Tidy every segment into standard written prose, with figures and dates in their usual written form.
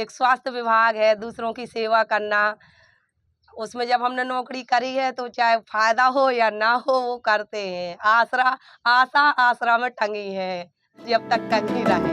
एक स्वास्थ्य विभाग है, दूसरों की सेवा करना, उसमें जब हमने नौकरी करी है तो चाहे फ़ायदा हो या ना हो वो करते हैं। आशा आसरा में टंगी है, जब तक टंगी रहे।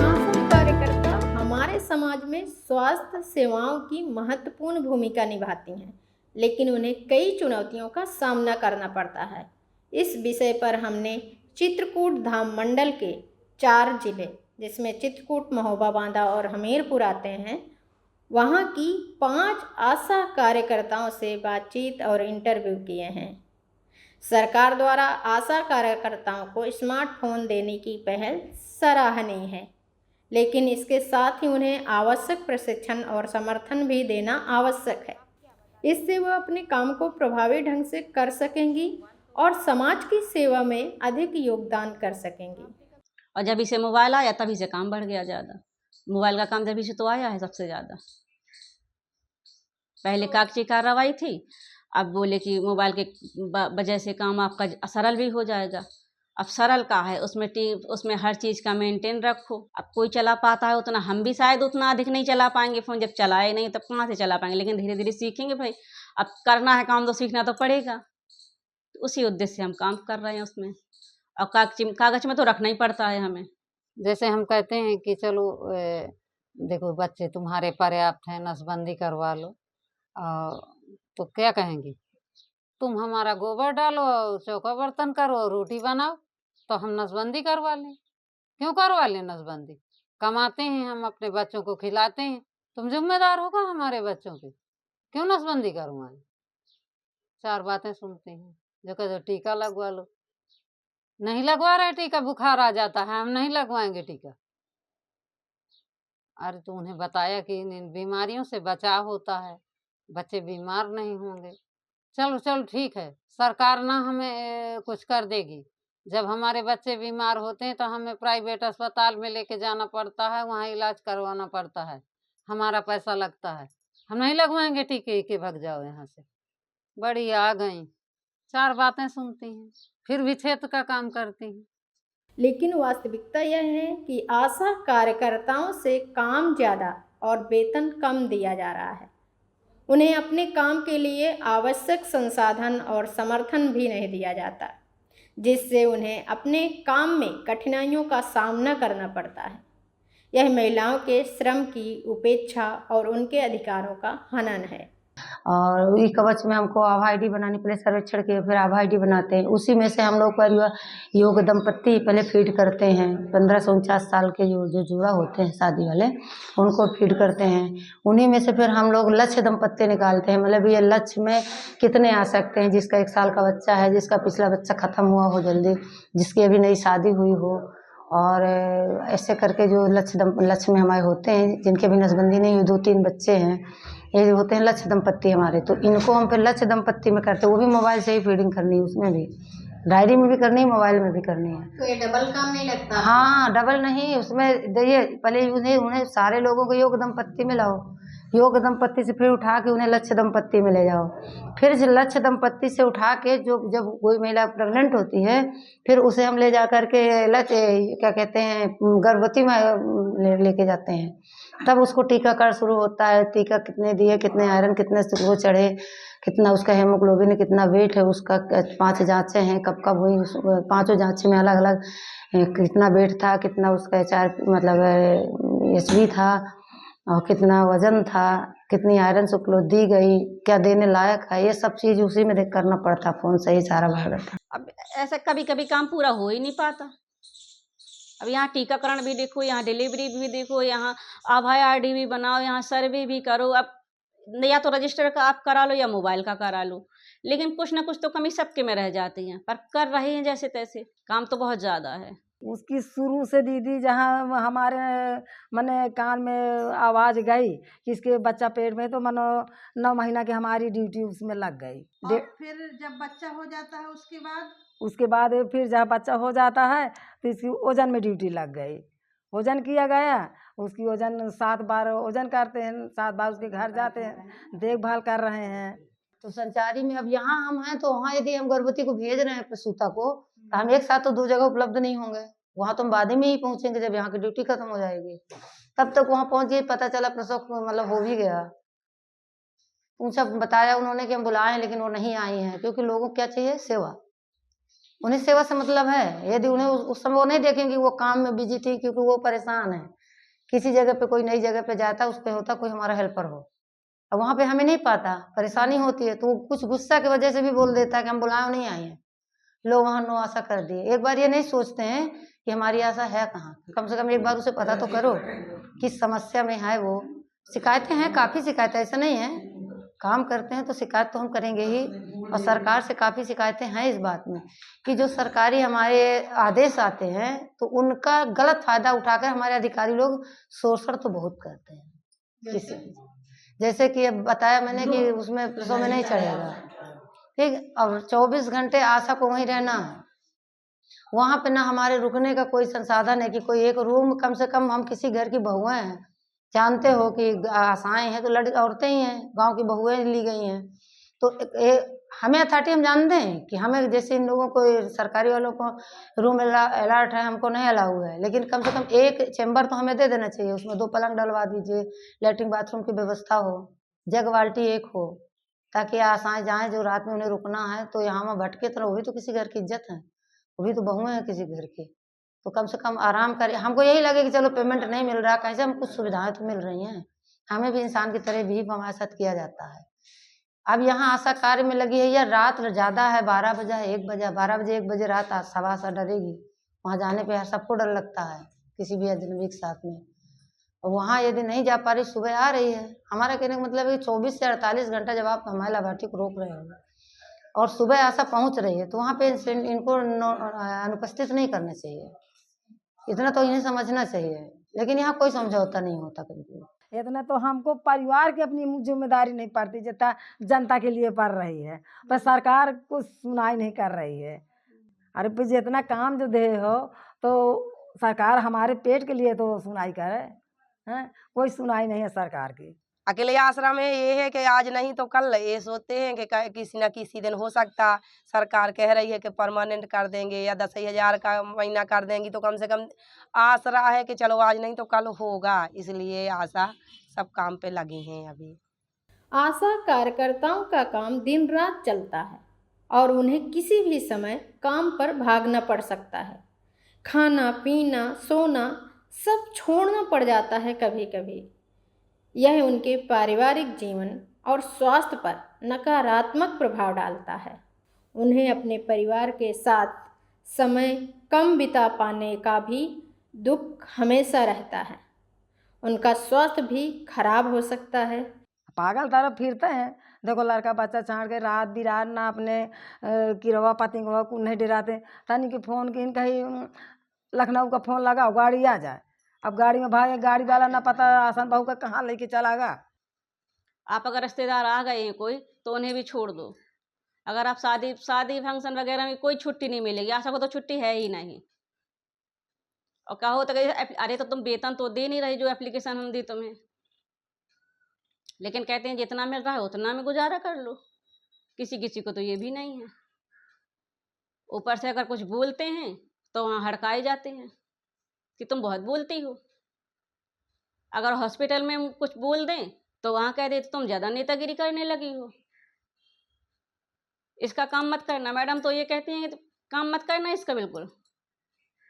आशा कार्यकर्ता हमारे समाज में स्वास्थ्य सेवाओं की महत्वपूर्ण भूमिका निभाती हैं, लेकिन उन्हें कई चुनौतियों का सामना करना पड़ता है। इस विषय पर हमने चित्रकूट धाम मंडल के 4 जिले, जिसमें चित्रकूट, महोबा, बांदा और हमीरपुर आते हैं, वहाँ की 5 आशा कार्यकर्ताओं से बातचीत और इंटरव्यू किए हैं। सरकार द्वारा आशा कार्यकर्ताओं को स्मार्टफोन देने की पहल सराहनीय है, लेकिन इसके साथ ही उन्हें आवश्यक प्रशिक्षण और समर्थन भी देना आवश्यक है। इससे वह अपने काम को प्रभावी ढंग से कर सकेंगी और समाज की सेवा में अधिक योगदान कर सकेंगी। और जब इसे मोबाइल आया तभी से काम बढ़ गया ज़्यादा। मोबाइल का काम जब से तो आया है सबसे ज़्यादा। पहले कागजी कार्रवाई थी, अब बोले कि मोबाइल के वजह से काम आपका सरल भी हो जाएगा। अब सरल का है, उसमें हर चीज़ का मेंटेन रखो। अब कोई चला पाता है उतना, हम भी शायद उतना अधिक नहीं चला पाएंगे फ़ोन, जब चलाए नहीं तब कहाँ से चला पाएंगे, लेकिन धीरे धीरे सीखेंगे भाई। अब करना है काम तो सीखना तो पड़ेगा, तो उसी उद्देश्य से हम काम कर रहे हैं उसमें। और कागज में तो रखना ही पड़ता है हमें। जैसे हम कहते हैं कि चलो देखो बच्चे तुम्हारे पर्याप्त हैं, नसबंदी करवा लो, तो क्या कहेंगी, तुम हमारा गोबर डालो, चौका बर्तन करो, रोटी बनाओ, तो हम नसबंदी करवा लें। क्यों करवा लें नसबंदी? कमाते हैं हम, अपने बच्चों को खिलाते हैं, तुम जिम्मेदार होगा हमारे बच्चों के, क्यों नसबंदी करवाएं? 4 बातें सुनते हैं, जो कहते टीका लगवा लो, नहीं लगवा रहे टीका, बुखार आ जाता है, हम नहीं लगवाएंगे टीका। अरे तो उन्हें बताया कि इन बीमारियों से बचाव होता है, बच्चे बीमार नहीं होंगे। चलो ठीक है, सरकार ना हमें कुछ कर देगी, जब हमारे बच्चे बीमार होते हैं तो हमें प्राइवेट अस्पताल में लेके जाना पड़ता है, वहाँ इलाज करवाना पड़ता है, हमारा पैसा लगता है, हम नहीं लगवाएंगे टीके के, भग जाओ यहाँ से। बड़ी आ गई, 4 बातें सुनती हैं, फिर भी क्षेत्र का काम करती हैं। लेकिन वास्तविकता यह है कि आशा कार्यकर्ताओं से काम ज़्यादा और वेतन कम दिया जा रहा है। उन्हें अपने काम के लिए आवश्यक संसाधन और समर्थन भी नहीं दिया जाता, जिससे उन्हें अपने काम में कठिनाइयों का सामना करना पड़ता है। यह महिलाओं के श्रम की उपेक्षा और उनके अधिकारों का हनन है। और ई कवच में हमको आभा आई डी बनानी, पहले सर्वेक्षण के फिर आभा आई डी बनाते हैं, उसी में से हम लोग परिवार योग दंपत्ति पहले फीड करते हैं। 15 से 49 साल के जो जुड़ा होते हैं शादी वाले, उनको फीड करते हैं। उन्हीं में से फिर हम लोग लक्ष्य दंपत्ति निकालते हैं, मतलब ये लक्ष्य में कितने आ सकते हैं, जिसका 1 साल का बच्चा है, जिसका पिछला बच्चा ख़त्म हुआ हो जल्दी, जिसकी अभी नई शादी हुई हो, और ऐसे करके जो लक्ष्य में हमारे होते हैं, जिनके भी नसबंदी नहीं हुई, 2-3 बच्चे हैं, ये होते हैं लक्ष्य दंपत्ति हमारे, तो इनको हम फिर लक्ष्य दंपत्ति में करते हैं। वो भी मोबाइल से ही फीडिंग करनी है, उसमें भी डायरी में भी करनी है, मोबाइल में भी करनी है। तो ये डबल काम नहीं लगता? हाँ, डबल नहीं, उसमें देखिए पहले उन्हें सारे लोगों को योग दंपत्ति में लाओ, योग दंपत्ति से फिर उठा के उन्हें लक्ष्य दंपत्ति में ले जाओ, फिर लक्ष्य दंपत्ति से उठा के जब कोई महिला प्रेग्नेंट होती है, फिर उसे हम ले जा करके क्या कहते हैं, गर्भवती में लेके जाते हैं, तब उसको टीकाकरण शुरू होता है। टीका कितने दिए, कितने आयरन, कितने वो चढ़े, कितना उसका हेमोग्लोबिन, कितना वेट है उसका, 5 जाँचें हैं, कब हुई, 5 जाँचें में अलग अलग कितना वेट था, कितना उसका HR मतलब HB था, और कितना वजन था, कितनी आयरन उपलब्ध दी गई, क्या देने लायक है, ये सब चीज़ उसी में देख करना पड़ता, फ़ोन से ही सारा बायोडाटा। अब ऐसा कभी कभी काम पूरा हो ही नहीं पाता। अब यहाँ टीकाकरण भी देखो, यहाँ डिलीवरी भी देखो, यहाँ आभा आईडी भी बनाओ, यहाँ सर्वे भी करो। अब या तो रजिस्टर का आप करा लो या मोबाइल का करा लो, लेकिन कुछ ना कुछ तो कमी सबके में रह जाती है, पर कर रहे हैं जैसे तैसे। काम तो बहुत ज़्यादा है। उसकी शुरू से दीदी जहाँ हमारे मने कान में आवाज़ गई कि इसके बच्चा पेट में, तो मनो 9 महीना की हमारी ड्यूटी उसमें लग गई। और फिर जब बच्चा हो जाता है उसके बाद फिर जब बच्चा हो जाता है तो इसकी वजन में ड्यूटी लग गई। वजन किया गया, उसकी वजन 7 बार वजन करते हैं, 7 बार उसके घर जाते हैं, देखभाल कर रहे हैं। तो संचारी में अब यहाँ हम हैं तो वहाँ यदि हम गर्भवती को भेज रहे हैं प्रसूता को, तो हम एक साथ तो 2 जगह उपलब्ध नहीं होंगे। वहाँ तो हम बाद में ही पहुँचेंगे जब यहाँ की ड्यूटी खत्म हो जाएगी। तब तक वहाँ पहुँच गए, पता चला प्रसव मतलब हो भी गया। पूछा, बताया उन्होंने कि हम बुलाएं, लेकिन वो नहीं आई हैं, क्योंकि लोगों को क्या चाहिए? सेवा। उन्हें सेवा से मतलब है। यदि उन्हें उस समय वो नहीं देखेंगे, वो काम में बिजी थी, क्योंकि वो परेशान है। किसी जगह पे कोई नई जगह पे जाता, उस पे होता कोई हमारा हेल्पर हो, अब वहाँ पे हमें नहीं पाता, परेशानी होती है, तो वो कुछ गुस्सा की वजह से भी बोल देता है कि हम बुलाए नहीं आए हैं, लो वहाँ नो आशा कर दिए। एक बार ये नहीं सोचते हैं कि हमारी आशा है कहाँ। कम से कम एक बार उसे पता तो करो किस समस्या में है वो। शिकायतें हैं, काफ़ी शिकायतें, ऐसा नहीं है। काम करते हैं तो शिकायत तो हम करेंगे ही, और सरकार से काफ़ी शिकायतें हैं इस बात में कि जो सरकारी हमारे आदेश आते हैं तो उनका गलत फायदा उठाकर हमारे अधिकारी लोग शोषण तो बहुत करते हैं। किसी जैसे कि अब बताया मैंने कि उसमें प्रसव में नहीं चढ़ेगा, ठीक, अब 24 घंटे आशा को वहीं रहना है। वहाँ पे ना हमारे रुकने का कोई संसाधन है कि कोई एक रूम, कम से कम हम किसी घर की बहुएं हैं, जानते हो कि आशाएं हैं तो लड़की औरतें ही हैं, गांव की बहुएं ली गई हैं, तो हमें अथॉरिटी हम जानते हैं कि हमें जैसे इन लोगों को सरकारी वालों को रूम अलर्ट है, हमको नहीं अलाउ है, लेकिन कम से कम एक चैम्बर तो हमें दे देना चाहिए, उसमें 2 पलंग डलवा दीजिए, लेटरिन बाथरूम की व्यवस्था हो, जग बाल्टी एक हो, ताकि आशाएं जाएं जो रात में उन्हें रुकना है तो यहाँ में भटके तो वो भी तो किसी घर की इज्जत है, वो भी तो बहुएं हैं किसी घर की, तो कम से कम आराम करें। हमको यही लगे कि चलो पेमेंट नहीं मिल रहा, कैसे हम कुछ सुविधाएं तो मिल रही हैं, हमें भी इंसान की तरह भी हमारे साथ किया जाता है। अब यहाँ आशा कार्य में लगी है, या रात ज़्यादा है, 12 बजे 1 बजे, 12 बजे 1 बजे रात सवा आशा डरेगी, वहाँ जाने पे सबको डर लगता है किसी भी अजनबी के साथ में। और वहाँ यदि नहीं जा पा रही, सुबह आ रही है, हमारा कहने का मतलब है कि 24 से 48 घंटा जब आप हमारे लाभार्थी को रोक रहे हो और सुबह आशा पहुँच रही है, तो वहाँ पे इनको अनुपस्थित नहीं करना चाहिए, इतना तो इन्हें समझना चाहिए, लेकिन यहाँ कोई समझौता नहीं होता कभी। इतना तो हमको परिवार की अपनी जिम्मेदारी नहीं पड़ती, जितना जनता के लिए पड़ रही है, पर सरकार कुछ सुनाई नहीं कर रही है। अरे फिर जितना काम जो दे हो तो सरकार हमारे पेट के लिए तो सुनाई करे, हैं? कोई सुनाई नहीं है सरकार की। अकेले आश्रम में ये है कि आज नहीं तो कल ये सोचते हैं कि किसी न किसी दिन हो सकता, सरकार कह रही है कि परमानेंट कर देंगे या 10,000 का महीना कर देंगी, तो कम से कम आसरा है कि चलो आज नहीं तो कल होगा, इसलिए आशा सब काम पे लगी हैं अभी। आशा कार्यकर्ताओं का काम दिन रात चलता है और उन्हें किसी भी समय काम पर भागना पड़ सकता है। खाना पीना सोना सब छोड़ना पड़ जाता है कभी कभी। यह उनके पारिवारिक जीवन और स्वास्थ्य पर नकारात्मक प्रभाव डालता है। उन्हें अपने परिवार के साथ समय कम बिता पाने का भी दुख हमेशा रहता है। उनका स्वास्थ्य भी खराब हो सकता है। पागल तरह फिरते हैं, देखो लड़का बच्चा छाड़ के रात बिरात ना अपने किरवा पतिंगवा को नहीं डराते, तनी के फ़ोन की कहीं लखनऊ का फ़ोन लगाओ गाड़ी आ जाए, अब गाड़ी में भागे, गाड़ी वाला ना पता आसन बहू का कहाँ लेके चलागा। आप अगर रिश्तेदार आ गए हैं कोई तो उन्हें भी छोड़ दो। अगर आप शादी फंक्शन वगैरह में कोई छुट्टी नहीं मिलेगी, आशा को तो छुट्टी है ही नहीं। और कहो तो अरे तो तुम वेतन तो दे नहीं रही जो एप्लीकेशन हम दी तुम्हें, लेकिन कहते हैं जितना मिल रहा है उतना में गुजारा कर लो। किसी किसी को तो ये भी नहीं है। ऊपर से अगर कुछ बोलते हैं तो वहाँ हड़काए जाते हैं कि तुम बहुत बोलती हो। अगर हॉस्पिटल में कुछ बोल दें तो वहाँ कह देते तुम ज़्यादा नेतागिरी करने लगी हो, इसका काम मत करना। मैडम तो ये कहती हैं कि काम मत करना इसका, बिल्कुल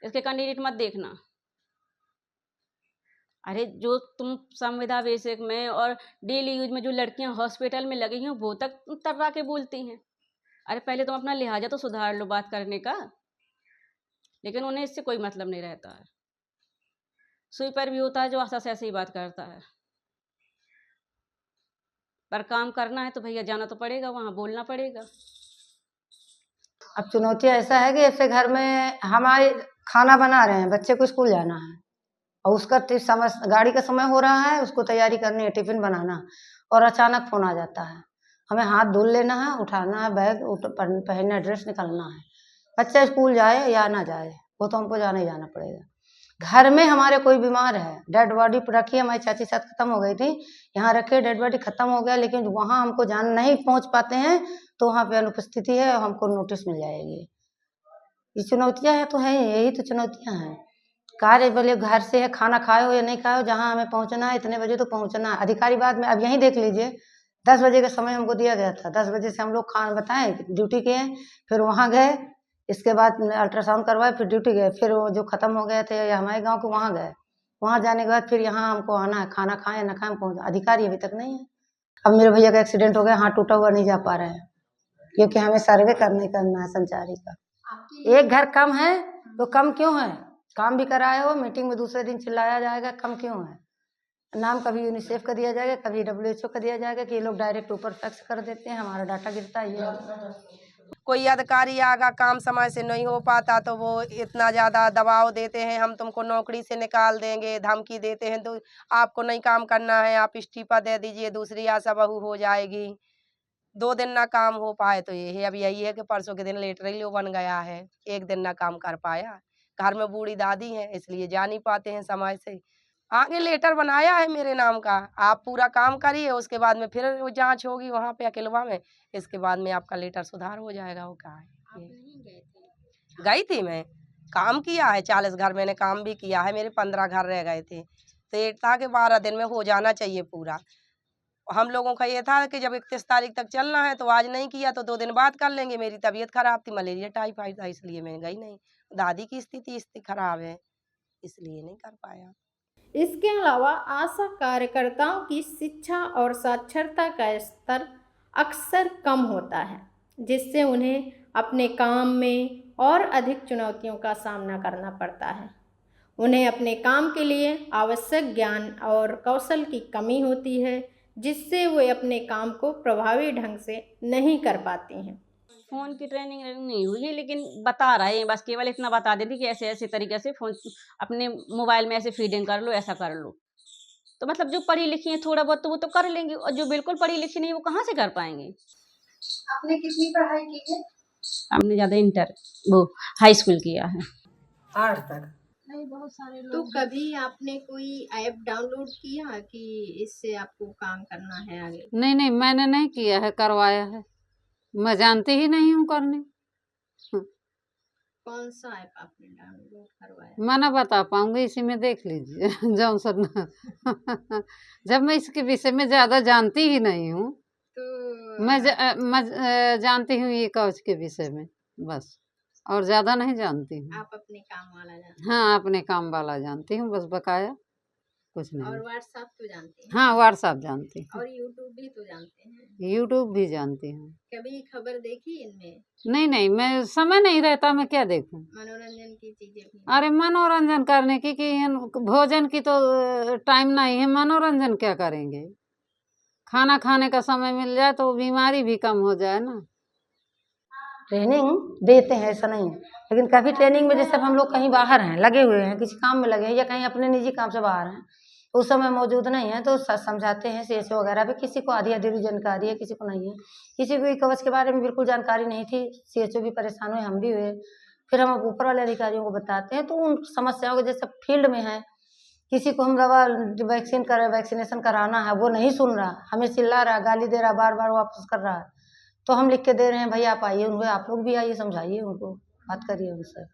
इसके कैंडिडेट मत देखना। अरे जो तुम संविदा बेसिक में और डेली यूज में जो लड़कियां हॉस्पिटल में लगी हैं वो तक तर्रा के बोलती हैं। अरे पहले तुम अपना लिहाजा तो सुधार लो बात करने का, लेकिन उन्हें इससे कोई मतलब नहीं रहता है। स्वीपर भी होता है जो आशा से ऐसे ही बात करता है, पर काम करना है तो भैया जाना तो पड़ेगा, वहाँ बोलना पड़ेगा। अब चुनौती ऐसा है कि ऐसे घर में हमारे खाना बना रहे हैं, बच्चे को स्कूल जाना है और उसका समय गाड़ी का समय हो रहा है, उसको तैयारी करनी है, टिफिन बनाना, और अचानक फ़ोन आ जाता है, हमें हाथ धुल लेना है, उठाना है बैग, पहनना, ड्रेस निकालना है। बच्चा स्कूल जाए या ना जाए वो तो हमको जाना ही जाना पड़ेगा। घर में हमारे कोई बीमार है, डेड बॉडी रखी है, हमारी चाची साथ खत्म हो गई थी, यहाँ रखे डेड बॉडी खत्म हो गया, लेकिन वहाँ हमको जान नहीं पहुँच पाते हैं तो वहाँ पे अनुपस्थिति है, हमको नोटिस मिल जाएगी। ये चुनौतियाँ है तो है, यही तो चुनौतियाँ हैं। कार्य बोले घर से है, खाना खाए हो या नहीं खाए हो, जहाँ हमें पहुँचना है इतने बजे तो पहुँचना है। अधिकारी बाद में अब यहीं देख लीजिए, 10 बजे का समय हमको दिया गया था, 10 बजे से हम लोग खाना बताएं ड्यूटी किए, फिर वहाँ गए, इसके बाद अल्ट्रासाउंड करवाए, फिर ड्यूटी गए, फिर वो जो ख़त्म हो गए थे या हमारे गांव के वहाँ गए, वहाँ जाने के बाद फिर यहाँ हमको आना है, खाना खाएं ना खाएं पहुँच। अधिकारी अभी तक नहीं है। अब मेरे भैया का एक्सीडेंट हो गया, हाथ टूटा हुआ, नहीं जा पा रहे हैं क्योंकि हमें सर्वे करना है संचारी का। एक घर कम है तो कम क्यों है? काम भी कराए हो, मीटिंग में दूसरे दिन चिल्लाया जाएगा, कम क्यों है? नाम कभी यूनिसेफ का दिया जाएगा, कभी WHO का दिया जाएगा कि ये लोग डायरेक्ट ऊपर फैक्स कर देते हैं, हमारा डाटा गिरता है। ये कोई अधिकारी आगा काम समय से नहीं हो पाता तो वो इतना ज़्यादा दबाव देते हैं, हम तुमको नौकरी से निकाल देंगे, धमकी देते हैं, तो आपको नहीं काम करना है, आप इस्तीफा दे दीजिए, दूसरी आशा बहू हो जाएगी। 2 दिन ना काम हो पाए तो ये है, अब यही है कि परसों के दिन लेटरिन बन गया है, 1 दिन ना काम कर पाया। घर में बूढ़ी दादी है इसलिए जा नहीं पाते हैं समय से। आगे लेटर बनाया है मेरे नाम का, आप पूरा काम करिए, उसके बाद में फिर वो जांच होगी वहाँ पे अकेलवा में, इसके बाद में आपका लेटर सुधार हो जाएगा। वो क्या है ये। गई थी मैं, काम किया है, 40 घर मैंने काम भी किया है, मेरे 15 घर रह गए थे, तो ये था कि 12 दिन में हो जाना चाहिए पूरा। हम लोगों का ये था कि जब 31 तारीख तक चलना है तो आज नहीं किया तो 2 दिन बाद कर लेंगे। मेरी तबीयत खराब थी, मलेरिया टाइफाइड था, इसलिए मैं गई नहीं। दादी की स्थिति खराब है, इसलिए नहीं कर पाया। इसके अलावा आशा कार्यकर्ताओं की शिक्षा और साक्षरता का स्तर अक्सर कम होता है, जिससे उन्हें अपने काम में और अधिक चुनौतियों का सामना करना पड़ता है। उन्हें अपने काम के लिए आवश्यक ज्ञान और कौशल की कमी होती है, जिससे वे अपने काम को प्रभावी ढंग से नहीं कर पाती हैं। फ़ोन की ट्रेनिंग नहीं हुई है, लेकिन बता रहे हैं, बस केवल इतना बता देती कि ऐसे ऐसे तरीके से फ़ोन अपने मोबाइल में ऐसे फीडिंग कर लो, ऐसा कर लो। तो मतलब जो पढ़ी लिखी हैं थोड़ा बहुत तो वो तो कर लेंगी, और जो बिल्कुल पढ़ी लिखी नहीं वो कहाँ से कर पाएंगे। आपने कितनी पढ़ाई की है? हमने ज़्यादा इंटर वो हाई स्कूल किया है। 8 तक। नहीं, बहुत सारे तो लोग कभी आपने कोई ऐप डाउनलोड किया कि इससे आपको काम करना है आगे? नहीं, मैंने नहीं किया है, करवाया है, मैं जानती ही नहीं हूँ करने। कौन सा ऐप आपने डाउनलोड करवाया? मैं ना बता पाऊंगी, इसी में देख लीजिए। जॉनसन। जब मैं इसके विषय में ज़्यादा जानती ही नहीं हूँ, तो मैं जानती हूँ ये कवच के विषय में बस, और ज़्यादा नहीं जानती हूँ। आप अपने काम वाला जानते हैं? हाँ, अपने काम वाला जानती हूँ, बस बकाया कुछ और नहीं। व्हाट्सएप तो जानते हैं? हाँ, व्हाट्सएप जानती हूँ, और यूट्यूब भी तो जानते हैं? यूट्यूब भी जानती हूँ। कभी खबर देखी इनमें? नहीं, मैं समय नहीं रहता, मैं क्या देखूँ। मनोरंजन की चीजें भी? अरे मनोरंजन करने की कि भोजन की तो टाइम नहीं है, मनोरंजन क्या करेंगे। खाना खाने का समय मिल जाए तो बीमारी भी कम हो जाए ना। ट्रेनिंग देते हैं, ऐसा नहीं है, लेकिन कभी ट्रेनिंग में जैसे हम लोग कहीं बाहर हैं, लगे हुए हैं, किसी काम में लगे हैं या कहीं अपने निजी काम से बाहर हैं, उस समय मौजूद नहीं है तो समझाते हैं CHO वगैरह पे। किसी को आधी जानकारी है, किसी को नहीं है, किसी को कवच के बारे में बिल्कुल जानकारी नहीं थी, CHO भी परेशान हुए, हम भी हुए। फिर हम ऊपर वाले अधिकारियों को बताते हैं तो उन समस्याओं को, जैसे फील्ड में है, किसी को हम दवा वैक्सीनेशन कराना है, वो नहीं सुन रहा, हमें चिल्ला रहा, गाली दे रहा, बार बार वापस कर रहा है, तो हम लिख के दे रहे हैं, भैया आप आइए, उनको आप लोग भी आइए, समझाइए उनको, बात करिए उनसे।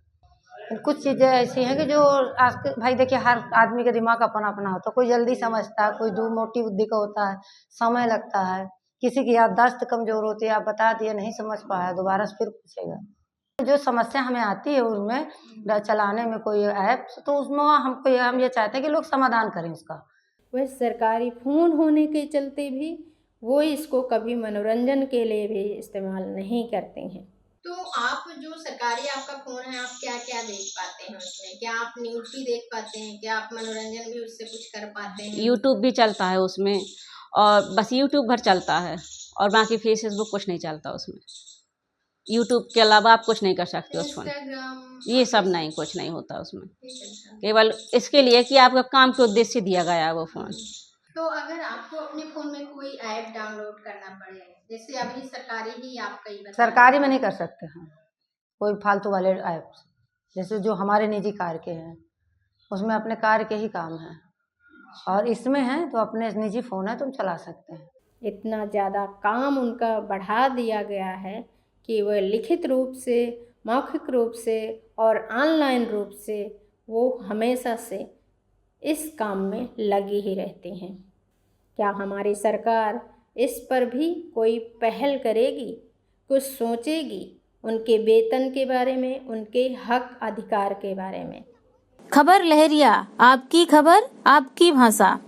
कुछ चीज़ें ऐसी हैं कि जो आज के भाई देखिए, हर आदमी का दिमाग अपना अपना होता है, कोई जल्दी समझता है, कोई दूर मोटी बुद्धि का होता है, समय लगता है, किसी की याददाश्त कमजोर होती है, आप बता दिए नहीं समझ पाया, दोबारा से फिर पूछेगा। जो समस्या हमें आती है उनमें चलाने में कोई ऐप, तो उसमें हम ये चाहते हैं कि लोग समाधान करें उसका। वह सरकारी फ़ोन होने के चलते भी वो इसको कभी मनोरंजन के लिए भी इस्तेमाल नहीं करते हैं। तो आप जो सरकारी आपका फ़ोन है, आप क्या क्या देख पाते हैं उसमें? क्या आप न्यूज़ भी देख पाते हैं? क्या आप मनोरंजन भी उससे कुछ कर पाते हैं? यूट्यूब भी चलता है उसमें, और बस यूट्यूब भर चलता है, और बाकी फेसबुक कुछ नहीं चलता उसमें। यूट्यूब के अलावा आप कुछ नहीं कर सकते उस फोन, इंस्टाग्राम ये सब नहीं, कुछ नहीं होता उसमें। नहीं चलता। केवल इसके लिए कि आपका काम के उद्देश्य से दिया गया है वो फ़ोन। तो अगर आपको अपने फ़ोन में कोई ऐप डाउनलोड करना पड़े, जैसे अभी सरकारी ही आप कई बता सरकारी में नहीं कर सकते हैं कोई फालतू वाले ऐप, जैसे जो हमारे निजी कार्य के हैं, उसमें अपने कार्य के ही काम है, और इसमें है तो अपने निजी फ़ोन है, तुम चला सकते हैं। इतना ज़्यादा काम उनका बढ़ा दिया गया है कि वह लिखित रूप से, मौखिक रूप से और ऑनलाइन रूप से वो हमेशा से इस काम में लगी ही रहती हैं। क्या हमारी सरकार इस पर भी कोई पहल करेगी, कुछ सोचेगी उनके वेतन के बारे में, उनके हक अधिकार के बारे में? खबर लहरिया, आपकी खबर आपकी भाषा।